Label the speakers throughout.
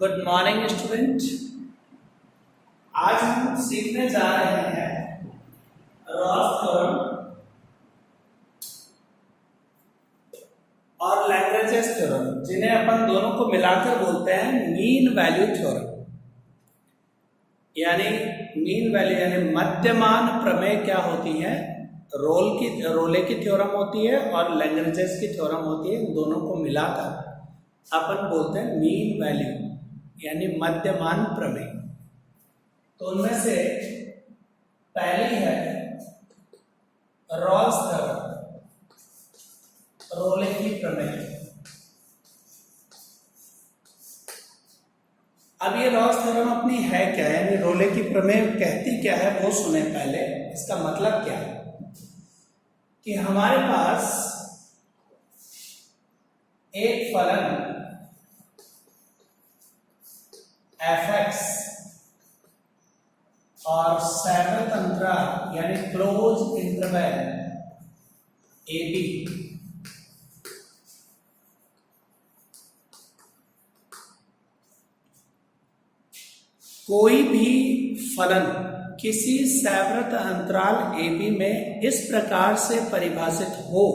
Speaker 1: Good morning student. आज हम सीखने जा रहे हैं रॉल्स थ्योरम और लैग्रेंजेस थ्योरम, जिन्हें अपन दोनों को मिलाकर बोलते हैं मीन वैल्यू थ्योरम। यानी मीन वैल्यू यानी मध्यमान प्रमेय क्या होती है, रोले की थ्योरम होती है और लैग्रेंजेस की थ्योरम होती है। इन दोनों को मिलाकर अपन बोलते हैं मीन वैल्यू यानी मध्यमान प्रमेय। तो उनमें से पहली है रॉल्स थ्योरम, रोले की प्रमेय। अब ये रॉल्स थ्योरम अपनी है क्या, यानी रोले की प्रमेय कहती क्या है वो सुने पहले। इसका मतलब क्या है कि हमारे पास एक फलन f(x) और सैद्धांतिक अंतराल यानी क्लोज इंटरवल AB कोई भी फलन किसी सैद्धांतिक अंतराल AB में इस प्रकार से परिभाषित हो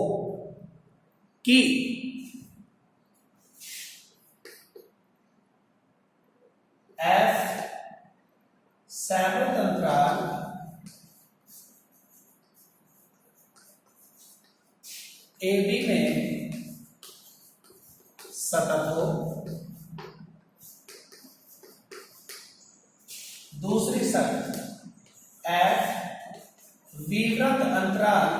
Speaker 1: कि f सैद्धांतिक अंतराल AB में सतत हो। दूसरी शर्त f विवृत अंतराल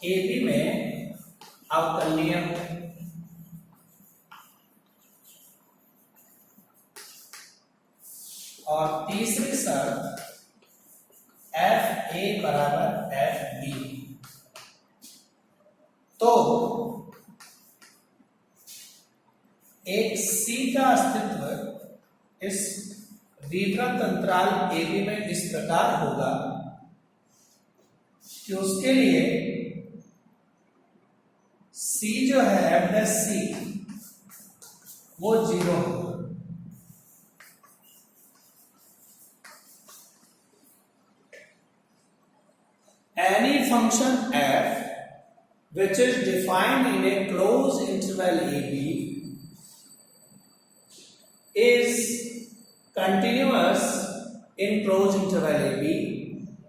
Speaker 1: AB में अवकलनीय। और तीसरी शर्त FA बराबर FB। तो एक C का अस्तित्व इस विवृत अंतराल AB में इस प्रकार होगा कि उसके लिए C जो है f' वो 0 होगा। Any function f which is defined in a closed interval AB is continuous in closed interval AB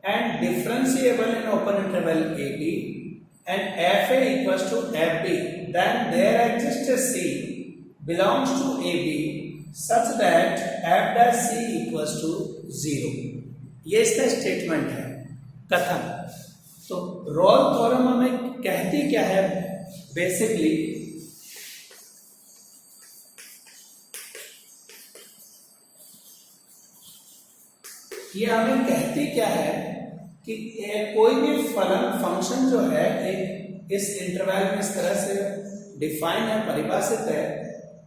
Speaker 1: and differentiable in open interval AB and fa equals to fb, then there exists a C belongs to AB such that f' equals to 0। ये इसका statement है, कथन। तो role theorem हमें कहती क्या है basically, ये हमें कहती क्या है कि कोई भी फंक्शन जो है एक इस इंटरवल में इस तरह से डिफाइन है, परिभाषित है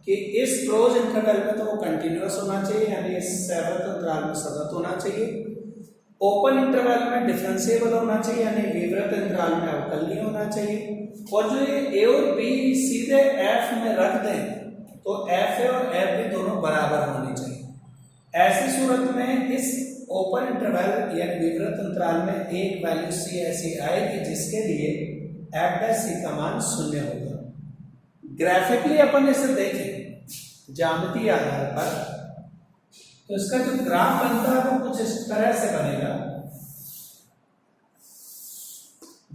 Speaker 1: कि इस क्लोज इंटरवल में तो वो कंटिन्यूअस होना चाहिए, यानी इस सैद्धांतिक अंतराल में सतत होना चाहिए। ओपन इंटरवल में डिफरेंशिएबल होना चाहिए, यानी विवृत अंतराल में अवकलनीय होना चाहिए। और जो ये A और B सीधे F में रख दें तो FA और FB दोनों बराबर होने चाहिए। ऐसी सूरत में इस ओपन इंटरवल यानी विवृत अंतराल में एक वैल्यू C ऐसी आएगी जिसके लिए f' का मान 0 होगा। ग्राफिकली अपन इसे देखें ज्यामितीय आधार पर, तो इसका जो ग्राफ बनता है वो कुछ इस तरह से बनेगा।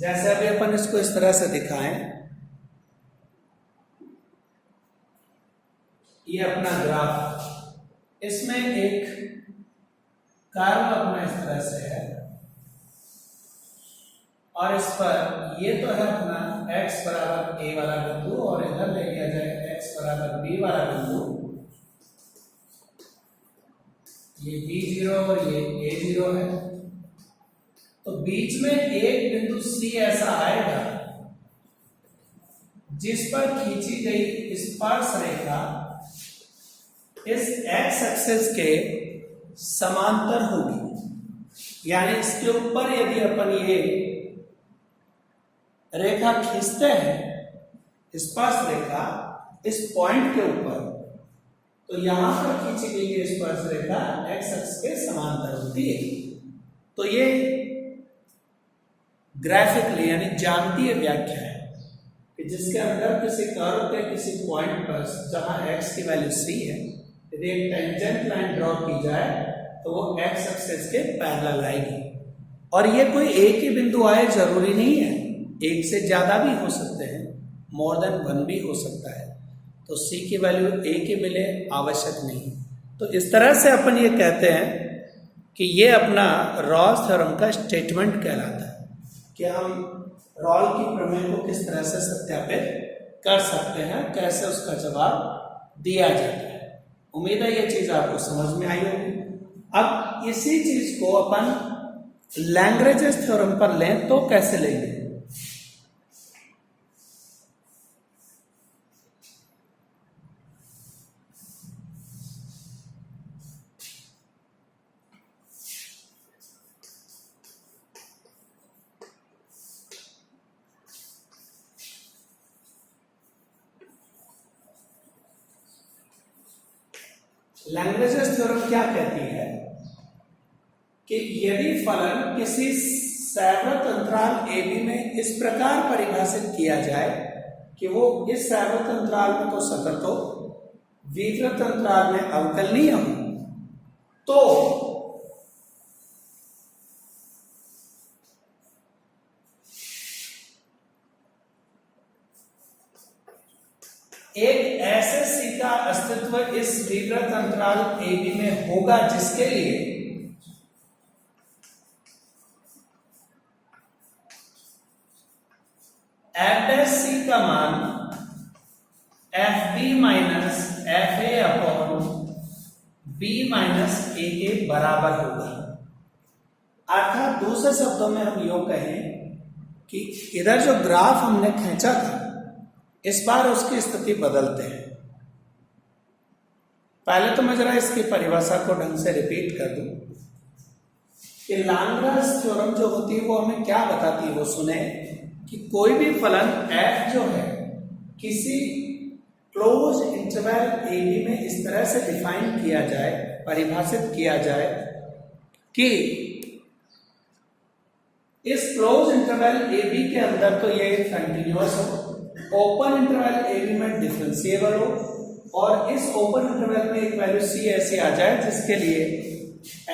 Speaker 1: जैसे अभी अपन इसको इस तरह से दिखाएं, ये अपना ग्राफ, इसमें एक कर्व अपना इस तरह से है और इस पर ये तो है अपना x बराबर a वाला बिंदु और इधर ले लिया जाए x बराबर b वाला बिंदु। ये B0 और ये A0 है। तो बीच में एक बिंदु C ऐसा आएगा जिस पर खींची गई स्पर्श रेखा इस x एक्सिस के समांतर होगी। यानी इसके ऊपर यदि अपन ये रेखा खींचते हैं, स्पर्श रेखा इस पॉइंट के ऊपर, तो यहां पर खींची गई ये स्पर्श रेखा एक्स अक्ष के समांतर होती है। तो ये ग्राफिकली यानी ज्यामितीय व्याख्या है कि जिसके अंदर किसी कर्व के किसी पॉइंट पर जहां x की वैल्यू c है, यदि एक टेंजेंट लाइन ड्रॉ की जाए तो वो x एक्सिस के पैरेलल आएगी। और ये कोई एक ही बिंदु आए जरूरी नहीं है, एक से ज्यादा भी हो सकते हैं, मोर देन वन भी हो सकता है। तो c की वैल्यू एक ही मिले आवश्यक नहीं। तो इस तरह से अपन ये कहते हैं कि ये अपना रॉल्स थ्योरम का स्टेटमेंट कहलाता है कि हम रॉल की प्रमेय को किस तरह से सत्यापित कर सकते हैं, कैसे उसका जवाब दिया जाता है। उम्मीद है ये चीज आपको समझ में आई होगी। अब इसी चीज को अपन लैग्रेंज थ्योरम पर लें तो कैसे लेंगे? लैग्रेंज थ्योरम क्या कहती है कि यदि फलन किसी सैवृत अंतराल AB में इस प्रकार परिभाषित किया जाए कि वो इस सैवृत अंतराल में तो सतत हो, विवृत अंतराल में अवकलनीय हो, तो एक ऐसे c का अस्तित्व इस विवृत अंतराल AB में होगा जिसके लिए f' का मान fb minus fa upon b minus a के बराबर होगा। अर्थात दूसरे शब्दों में हम यूं कहें कि इधर जो ग्राफ हमने खींचा था, इस बार उसकी स्थिति बदलते हैं। पहले तो मैं जरा इसकी परिभाषा को ढंग से रिपीट कर दूं कि लैग्रेंज थ्योरम जो होती है वो हमें क्या बताती है, वो सुने कि कोई भी फलन f जो है किसी क्लोज इंटरवल AB में इस तरह से डिफाइन किया जाए, परिभाषित किया जाए कि इस क्लोज इंटरवल AB के अंदर तो ये कंटिन्यूअस हो, ओपन इंटरवल AB में डिफरेंशिएबल हो, और इस ओपन इंटरवल में एक वैल्यू c ऐसी आ जाए जिसके लिए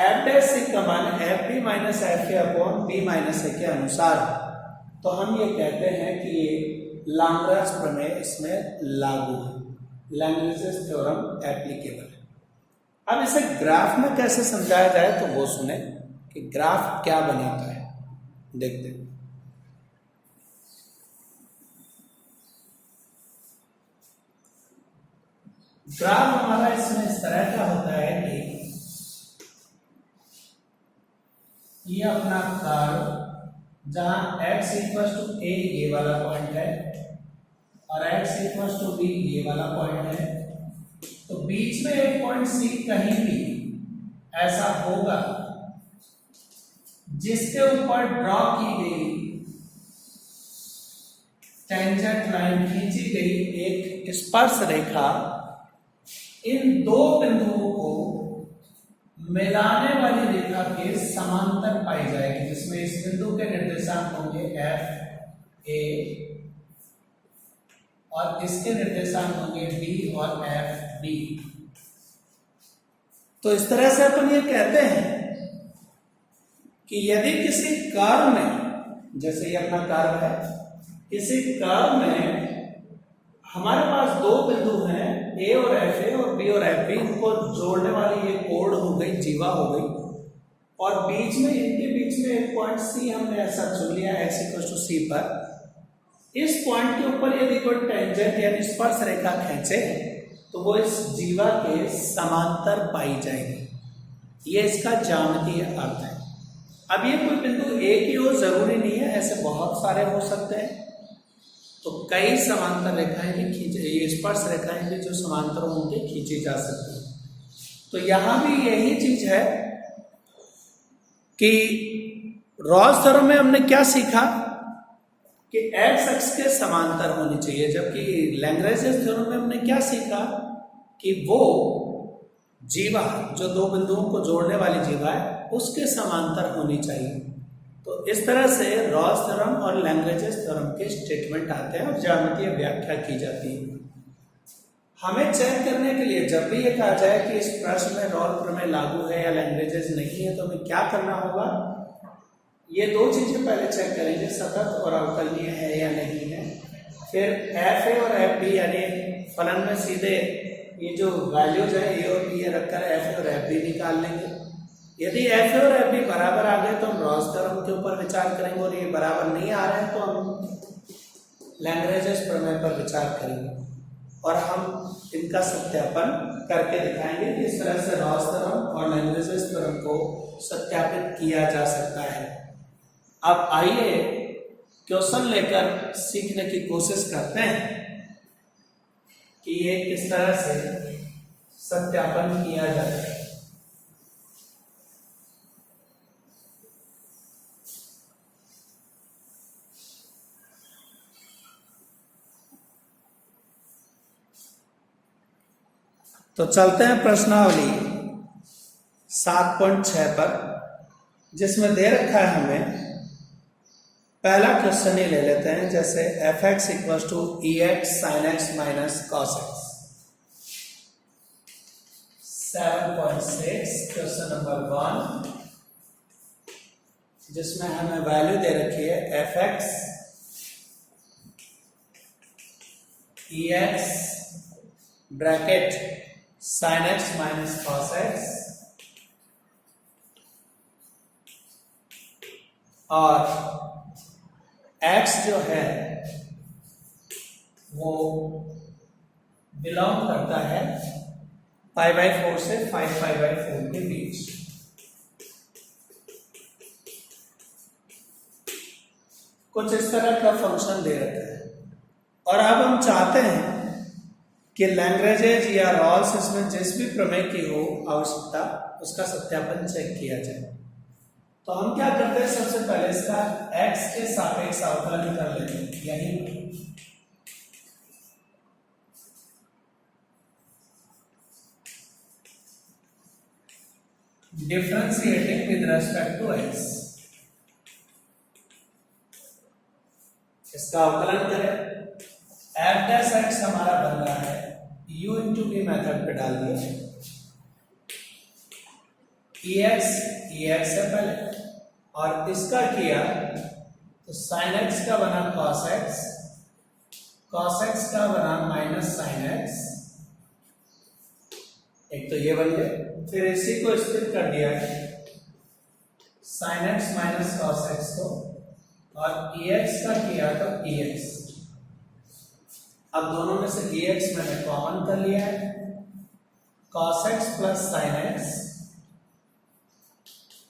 Speaker 1: f' का मान fb minus fa upon b minus a के अनुसार। तो हम ये कहते हैं कि ये लैग्रेंज प्रमेय इसमें लागू है, लैग्रेंज थ्योरम एप्लीकेबल है। अब इसे ग्राफ में कैसे समझाया जाए तो वो सुने कि ग्राफ क्या बनाता है। देखते हैं। ग्राफ हमारा इसमें इस तरह का होता है कि ये अपना कर्व जहां x इक्वल टू a ये वाला पॉइंट है और x इक्वल टू b ये वाला पॉइंट है, तो बीच में एक पॉइंट c कहीं भी ऐसा होगा जिसके ऊपर ड्रॉ की गई टेंजेंट लाइन, खींची गई एक स्पर्श रेखा इन दो बिंदुओं को मिलाने वाली रेखा के समांतर पाई जाएगी, जिसमें इस बिंदु के निर्देशांक होंगे f a और इसके निर्देशांक होंगे b और f b। तो इस तरह से अपन ये कहते हैं कि यदि किसी कर्व में, जैसे ये अपना कर्व है, किसी कर्व में हमारे पास दो बिंदु हैं a और fa और b और fb, इनको जोड़ने वाली ये कोण हो गई, जीवा हो गई, और बीच में इनके बीच में एक पॉइंट c हमने ऐसा चुन लिया x इक्वल टू c पर। इस पॉइंट के ऊपर यदि कोई टेंजेंट यानी स्पर्श रेखा खींचे तो वो इस जीवा के समांतर पाई जाएगी। ये इसका ज्यामितीय अर्थ है। अब ये कोई बिंदु एक ही हो जरूरी नहीं है, ऐसे बहुत सारे हो सकते हैं। तो कई समांतर रेखाएं भी खींचे, स्पर्श रेखाएं भी जो समांतर होंगे खींची जा सकती है। तो यहां भी यही चीज है कि रॉल्स थ्योरम में हमने क्या सीखा कि एक्स अक्ष के समांतर होनी चाहिए, जबकि लैग्रेंज थ्योरम में हमने क्या सीखा कि वो जीवा जो दो बिंदुओं को जोड़ने वाली जीवा है उसके समांतर होनी चाहिए। तो इस तरह से रॉल्स थ्योरम और लैग्रेंज थ्योरम के स्टेटमेंट आते हैं और ज्यामितीय व्याख्या की जाती है। हमें चेक करने के लिए जब भी ये कहा जाए कि इस प्रश्न में रॉल्स प्रमेय लागू है या लैग्रेंज नहीं है, तो हमें क्या करना होगा, ये दो चीजें पहले चेक करेंगे, सतत और अवकलनीय है या नहीं है। फिर एफ ए और एफ बी यानी फलन में सीधे ये जो वैल्यूज है ए और बी रखकर एफ ए और एफ बी निकाल लेंगे। यदि एफ ए और एफ बी बराबर आ गए तो हम रॉल्स थ्योरम के ऊपर विचार करेंगे, और ये बराबर नहीं आ रहे हैं तो हम लैग्रेंज प्रमेय पर विचार करेंगे और हम इनका सत्यापन करके दिखाएंगे कि इस तरह से रॉल्स थ्योरम और लैग्रेंज थ्योरम को सत्यापित किया जा सकता है। अब आइए क्वेश्चन लेकर सीखने की कोशिश करते हैं कि ये किस तरह से सत्यापन किया जाए। तो चलते हैं प्रश्नावली 7.6 पर, जिसमें दे रखा है हमें पहला क्वेश्चन ही ले लेते हैं, जैसे f x equal to e x sine x minus cos x. 7.6 question number 1, जिसमें हमें वैल्यू दे रखी है f x e x bracket sine x minus cos x और x जो है वो बिलोंग करता है π/4 से 5π/4 के बीच। कुछ इस तरह का फंक्शन दे रखा है और अब हम चाहते हैं कि लैग्रेंज या रॉल्स इसमें जिस भी प्रमेय की हो आवश्यकता उसका सत्यापन चेक किया जाए। तो हम क्या करते हैं, सबसे पहले इसका x के सापेक्ष अवकलन कर लेते हैं, यही differentiating with respect to x। इसका अवकलन करें, f डैश x हमारा बन रहा है u इंटू v मेथड पे डाल दिया, ex है पहले और इसका किया तो sin x का बना cos x, cos x का बना माइनस sin x, एक तो ये बन गया। फिर इसी को स्थिर कर दिया sin x minus cos x को, और ex का किया तो ex। अब दोनों में से ex मैंने कॉमन कर लिया है, cos x plus sin x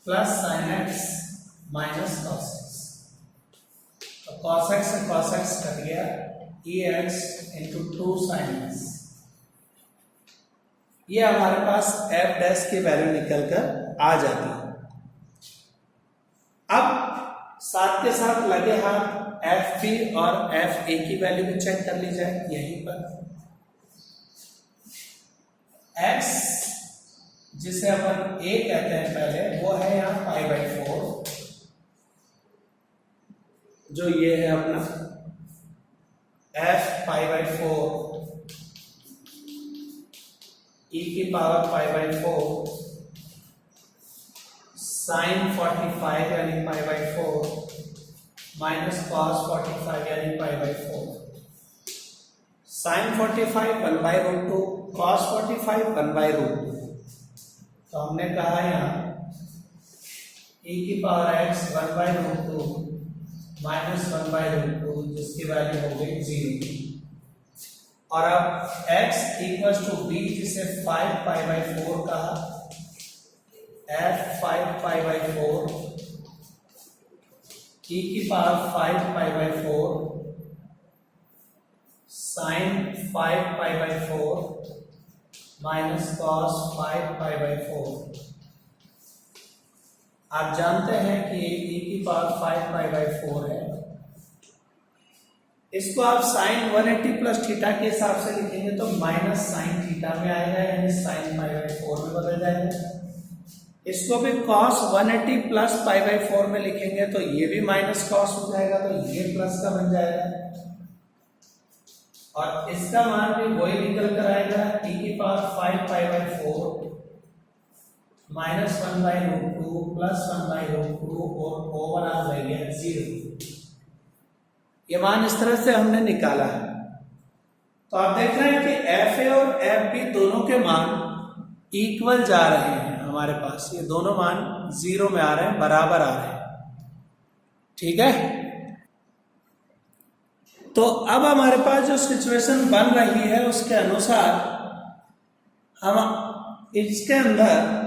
Speaker 1: plus sin x minus cos x। तो cos x से cos x कट गया, ex इंटू 2 sin x। ये हमारे पास f डैश की वैल्यू निकलकर आ जाती है। अब साथ के साथ लगे हाथ एफ बी और एफ ए की वैल्यू भी चेक कर ली जाए। यहीं पर x जिसे अपन a कहते हैं पहले, वो है यहाँ π/4, जो ये है अपना f π/4 e की पावर π/4 sin 45 यानी π/4 माइनस cos 45 यानी π/4। sin 45 1/√2, cos 45 1/√2। तो हमने कहा यहाँ e की पावर x 1/√2 माइनस 1/√2, जिसकी वैल्यू हो गई 0। और अब x इक्वल्स टू b, जिसे 5π/4 कहा, f 5π/4 e की पावर 5π/4 sin 5π/4 माइनस cos 5π/4। आप जानते हैं कि e की पावर 5π/4 है। इसको आप साइन 180 प्लस थीटा के हिसाब से लिखेंगे तो माइनस साइन थीटा में आएगा, यानी साइन π/4 में बदल जाएगा। इसको भी cos 180 प्लस π/4 में लिखेंगे तो ये भी माइनस कॉस हो जाएगा, तो ये प्लस का बन जाएगा। और इसका मान भी वही निकल कर आएगा, e की पावर 5π/4 -1/√2 प्लस 1/√2 और ओवर आ जाएगा 0। ये मान इस तरह से हमने निकाला है। तो आप देख रहे हैं कि एफ ए और एफ बी दोनों के मान इक्वल जा रहे हैं हमारे पास, ये दोनों मान 0 में आ रहे हैं, बराबर आ रहे हैं। ठीक है, तो अब हमारे पास जो सिचुएशन बन रही है उसके अनुसार हम इसके अंदर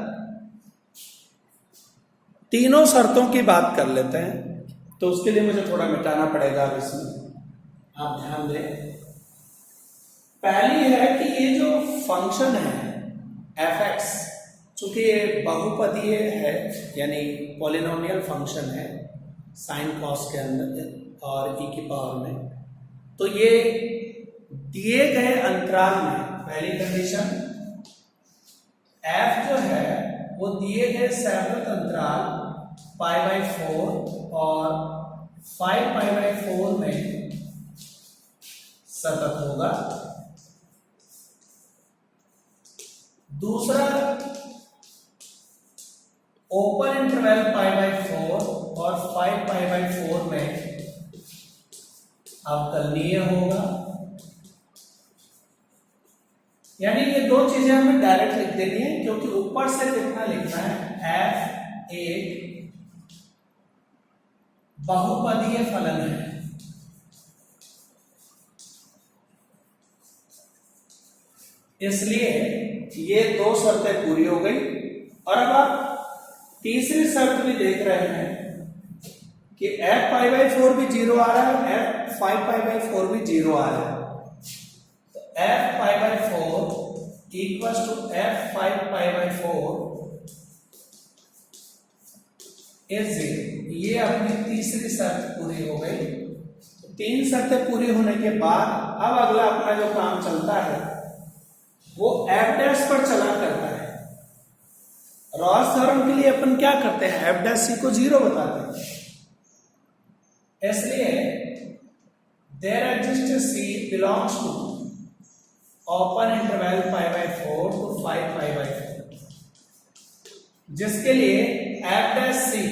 Speaker 1: तीनों शर्तों की बात कर लेते हैं। तो उसके लिए मुझे थोड़ा मिटाना पड़ेगा अब इसमें, आप ध्यान दें। पहली है कि ये जो फंक्शन है एफ एक्स, चूंकि ये बहुपदीय है यानी पॉलिनोमियल फंक्शन है साइन कॉस के अंदर और e की पावर में, तो ये दिए गए अंतराल में पहली कंडीशन f जो है वो दिए गए सैद्धांतिक अंतराल π/4 और 5π/4 में सतत होगा। दूसरा ओपन इंटरवल π/4 और 5π/4 में अवकलनीय होगा। यानी ये दो चीजें हमें डायरेक्ट लिख देनी है, क्योंकि ऊपर से कितना लिखना है, f एक बहुपदीय फलन है। इसलिए ये दो शर्तें पूरी हो गई। और अब आप तीसरी शर्त भी देख रहे हैं कि f π/4 भी 0 आ रहा है, f 5π/4 भी 0 आ रहा है। तो f π/4 equals to f 5π/4 is 0। ये अपनी तीसरी शर्त पूरी हो गई। तो तीन शर्तें पूरी होने के बाद अब अगला अपना जो काम चलता है वो एफ डैश पर चला करता है। रॉल्स थ्योरम के लिए अपन क्या करते हैं, एफ डैश सी को 0 बताते हैं। इसलिए there exist c belongs to open interval π/4 to 5π/4, जिसके लिए एफ डैश सी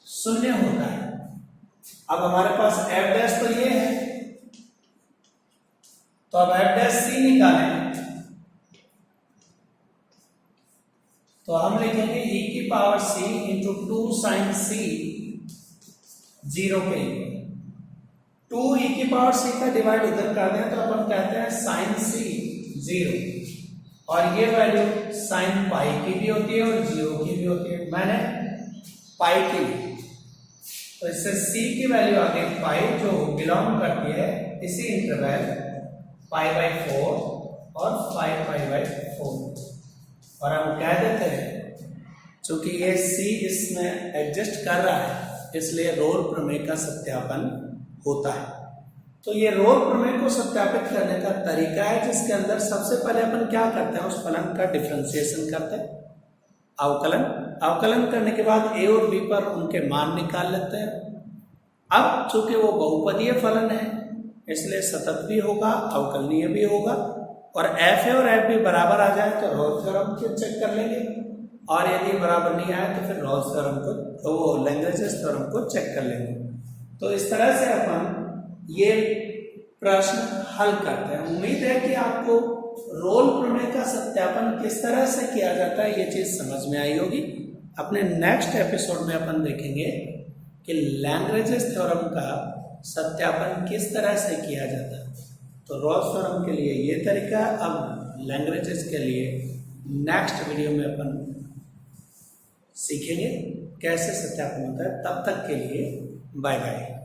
Speaker 1: शून्य होता है। अब हमारे पास एफ डैश तो ये है, तो अब एफ डैश सी निकालें तो हम लिखेंगे e की power c into 2 sine c 0 के लिए 2 e की पावर c का डिवाइड उधर कर दें तो अपन कहते हैं साइन c 0, और ये वैल्यू साइन पाई की भी होती है और 0 की भी होती है। मैंने पाई की ली, तो इससे c की वैल्यू आ गई पाई, जो बिलोंग करती है इसी इंटरवल π/4 और 5π/4। और हम कह देते हैं चूंकि ये c इसमें एडजस्ट कर रहा है इसलिए रोल प्रमेय का सत्यापन होता है। तो ये रोल प्रमेय को सत्यापित करने का तरीका है, जिसके अंदर सबसे पहले अपन क्या करते हैं, उस फलन का डिफरेंशिएशन करते हैं, अवकलन करने के बाद a और b पर उनके मान निकाल लेते हैं। अब चूंकि वो बहुपदीय फलन है इसलिए सतत भी होगा, अवकलनीय भी होगा, और एफ ए और एफ बी बराबर आ जाए तो रोल्स थ्योरम को चेक कर लेंगे, और यदि बराबर नहीं आए तो फिर रोल्स थ्योरम को, तो वो लैग्रेंज थ्योरम को चेक कर लेंगे। तो इस तरह से अपन ये प्रश्न हल करते हैं। उम्मीद है कि आपको रोल प्रमेय का सत्यापन किस तरह से किया जाता है ये चीज समझ में आई होगी। अपने नेक्स्ट एपिसोड में अपन देखेंगे कि लैग्रेंज थ्योरम का सत्यापन किस तरह से किया जाता है। तो रोल्स थ्योरम के लिए ये तरीका, अब लैग्रेंज के लिए नेक्स्ट वीडियो में अपन सीखेंगे कैसे सत्यापन होता है। तब तक के लिए बाय बाय।